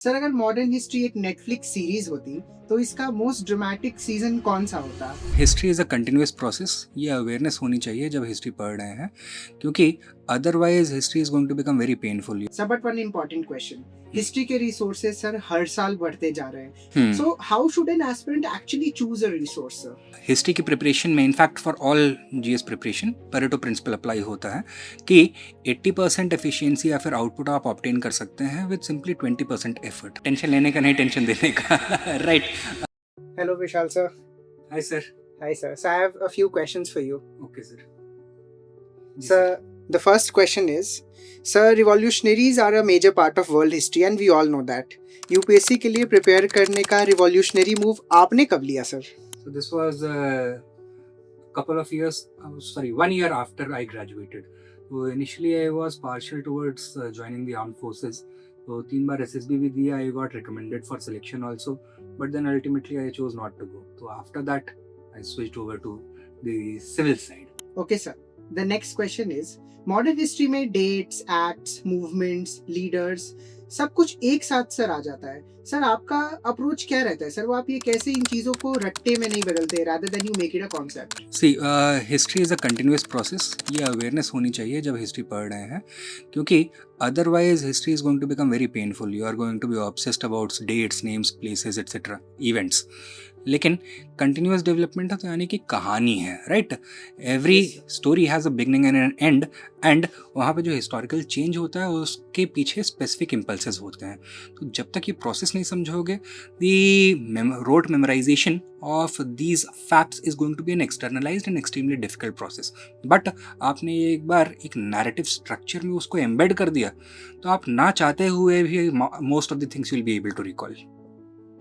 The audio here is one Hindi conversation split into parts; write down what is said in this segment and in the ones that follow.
सर अगर मॉडर्न हिस्ट्री एक नेटफ्लिक्स सीरीज होती तो इसका मोस्ट ड्रामेटिक सीजन कौन सा होता? History is a continuous process. ये अवेयरनेस होनी चाहिए जब हिस्ट्री पढ़ रहे हैं, क्योंकि otherwise history is going to become very painful. Sir but one important question, history के रिसोर्सेज सर हर साल बढ़ते जा रहे हैं, so how should an aspirant actually choose a resource sir? History की प्रिपरेशन में in fact for all GS preparation Pareto principle apply होता है कि 80% एफिशिएंसी या फिर आउटपुट आप ऑब्टेन कर सकते हैं विद सिंपली 20% एफर्ट। टेंशन लेने का नहीं, टेंशन देने का। Right. Hello Vishal sir. Hi sir. Hi sir, so I have a few questions for you. Okay sir. Sir the first question is, sir revolutionaries are a major part of world history and we all know that. UPSC के लिए प्रिपेयर करने का रिवॉल्यूशनरी मूव आपने कब लिया sir? So this was a couple of years, sorry, 1 year after I graduated. So initially I was partial towards joining the armed forces. So 3 bar SSB भी दिया, I got recommended for selection also, but then ultimately I chose not to go. So after that I switched over to the civil side. Okay sir, the next question is, modern history में डेट्स, एक्ट्स, मूवमेंट्स, लीडर्स सब कुछ एक साथ सर आ जाता है। सर आपका अप्रोच क्या रहता है सर? वो आप ये कैसे इन चीजों को रट्टे में नहीं बदलते, rather than you make it a concept? See history is a continuous process. ये अवेयरनेस होनी चाहिए जब हिस्ट्री पढ़ रहे हैं, क्योंकि otherwise history is going to become very painful. You are going to be obsessed about dates, names, places etcetera, events. लेकिन कंटिन्यूस डेवलपमेंट है तो यानी कि कहानी है, right? Every story has a beginning and an end, and वहाँ पे जो हिस्टोरिकल चेंज होता है उसके पीछे स्पेसिफिक इम्पल्सेस होते हैं। तो जब तक ये प्रोसेस नहीं समझोगे, the rote memorisation of these facts is going to be an externalised and extremely difficult process. But आपने एक बार एक नैरेटिव स्ट्रक्चर में उसको एम्बेड कर दिया तो आप ना चाहते हुए भी most of the things will be able to recall.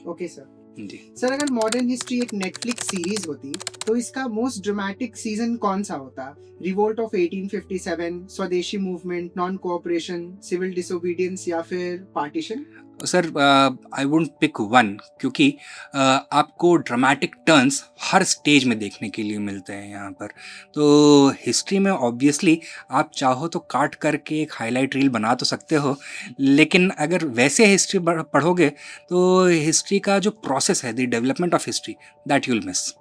Okay sir. जी सर अगर मॉडर्न हिस्ट्री एक नेटफ्लिक्स सीरीज होती तो इसका मोस्ट ड्रामेटिक सीजन कौन सा होता? Revolt of 1857, Swadeshi movement, non cooperation, civil disobedience या फिर partition? Sir, I wouldn't pick one, क्योंकि आपको ड्रामेटिक टर्न्स हर स्टेज में देखने के लिए मिलते हैं यहाँ पर। तो हिस्ट्री में ऑब्वियसली आप चाहो तो काट करके एक हाईलाइट रील बना तो सकते हो, लेकिन अगर वैसे हिस्ट्री पढ़ोगे तो हिस्ट्री का जो प्रोसेस है, the development of history, that you will miss.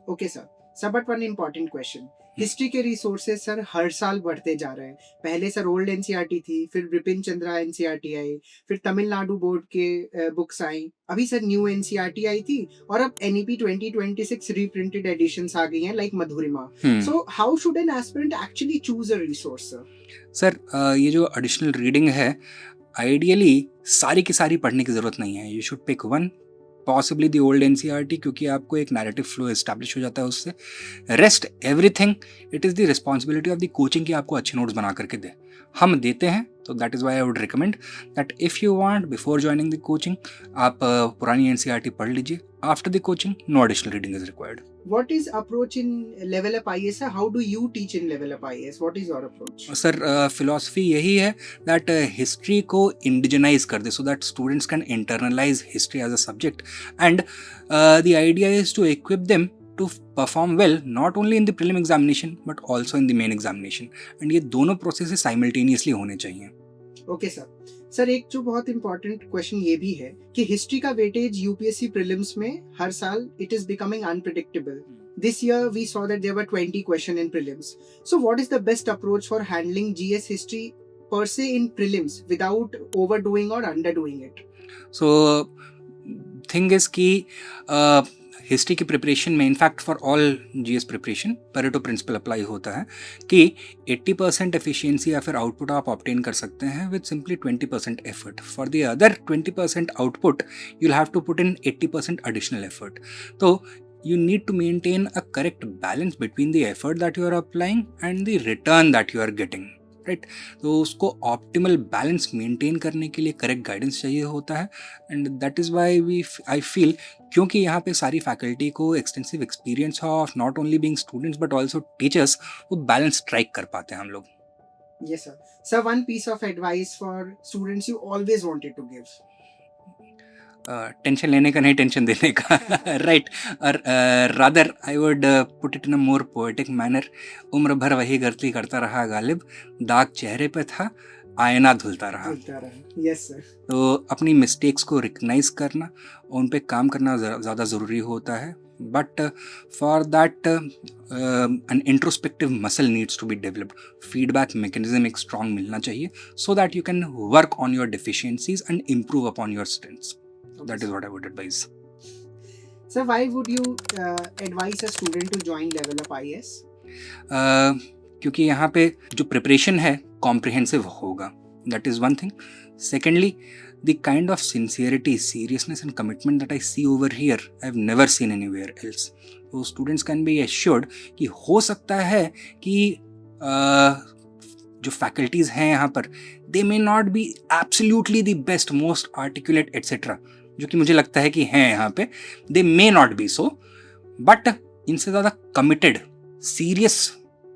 Okay sir. Sir but one important question, history के रिसोर्सेज सर हर साल बढ़ते जा रहे हैं। पहले सर ओल्ड एनसीईआरटी थी, फिर विपिन चंद्रा एनसीईआरटी आई, फिर तमिलनाडु बोर्ड के बुक्स आई, अभी सर न्यू एनसीईआरटी आई थी, और अब एनईपी 2026 रीप्रिंटेड एडिशंस आ गई हैं like Madhurima. So how should an aspirant actually choose a resource sir? Sir, ये जो एडिशनल रीडिंग है, आइडियली सारी की सारी पढ़ने की ज़रूरत नहीं है। You should pick one, possibly the old NCERT, क्योंकि आपको एक नैरेटिव फ्लो एस्टैब्लिश हो जाता है उससे। Rest everything it is the responsibility of the coaching कि आपको अच्छे नोट्स बना करके दे। हम देते हैं, तो that is why I would recommend that if you want before joining the coaching आप पुरानी एनसीईआरटी पढ़ लीजिए। After the coaching no additional reading is required. What is approach in Level Up IAS? How do you teach in Level Up IAS? What is your approach? Sir, philosophy यही है दैट हिस्ट्री को इंडिजनाइज कर दे so that students can internalise history as a subject, and the idea is to equip them to perform well not only in the prelim examination but also in the main examination, and ये दोनों प्रोसेस साइमल्टेनियसली होने चाहिए। Okay sir. सर एक जो बहुत इंपॉर्टेंट क्वेश्चन ये भी है कि हिस्ट्री का वेटेज यूपीएससी प्रीलिम्स में हर साल it is becoming unpredictable. This year we saw that there were 20 question in prelims. So what is the best approach for handling GS history per se in prelims without overdoing or underdoing it? So thing is कि हिस्ट्री की प्रिपरेशन में in fact for all GS preparation Pareto principle apply होता है कि 80% एफिशिएंसी या फिर आउटपुट आप ऑब्टेन कर सकते हैं with simply 20% effort. For the other 20% output you will have to put in 80% additional effort. तो you need to maintain a correct balance between the effort that you are applying and the return that you are getting, right? तो उसको ऑप्टिमल बैलेंस मेंटेन करने के लिए करेक्ट गाइडेंस चाहिए होता है, and that is why I feel, क्योंकि यहाँ पे सारी फैकल्टी को एक्सटेंसिव एक्सपीरियंस है of not only being students but also teachers, वो बैलेंस स्ट्राइक कर पाते हैं हम लोग। Yes sir. Sir, one piece of advice for students you always wanted to give? Tension लेने का नहीं, टेंशन देने का। राइट। और rather I would put it in a more poetic manner, उम्र भर वही गलती करता रहा गालिब, दाग चेहरे पे था, आईना धुलता रहा। Yes sir. तो अपनी मिस्टेक्स को रिकग्नाइज करना, उन पे काम करना ज़्यादा ज़रूरी होता है, but for that an introspective muscle needs to be developed. Feedback mechanism एक स्ट्रॉन्ग मिलना चाहिए so that you can work on your deficiencies and improve upon your strengths. That is what I would advise. Sir, why would you advise a student to join Level Up IAS? क्योंकि यहाँ पे जो प्रिपरेशन है कॉम्प्रिहेंसिव होगा, that is one thing. Secondly, the kind of sincerity, seriousness and commitment that I see over here I have never seen anywhere else. तो स्टूडेंट्स कैन बी एश्योर्ड कि हो सकता है कि जो फैकल्टीज़ हैं यहाँ पर, they may not be absolutely the best, most articulate etcetera, जो कि मुझे लगता है कि हैं यहाँ पे, they may not be so, but इनसे ज़्यादा कमिटेड सीरियस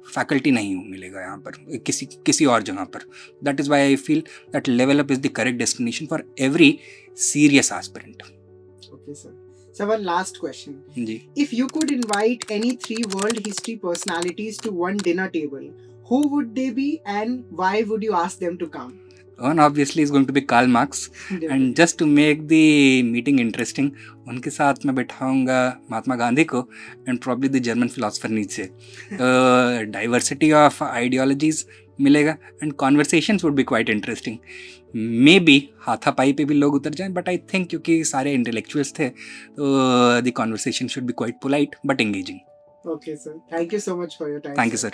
फैकल्टी नहीं मिलेगा यहाँ पर किसी और जगह पर। That is why I feel that level up is the correct destination for every serious aspirant. Okay sir. So one last question. जी, If you could invite any 3 world history personalities to one dinner table, who would they be and why would you ask them to come? one obviously is going to be Karl Marx, and just to make the meeting interesting, उनके साथ मैं बैठाऊंगा महात्मा गांधी को and probably the German philosopher Nietzsche. Diversity of ideologies मिलेगा and conversations would be quite interesting. Maybe हाथापाई पे भी लोग उतर जाएं, but I think क्योंकि सारे intellectuals थे, तो the conversation should be quite polite but engaging. Okay sir. Thank you so much for your time. Thank you, sir.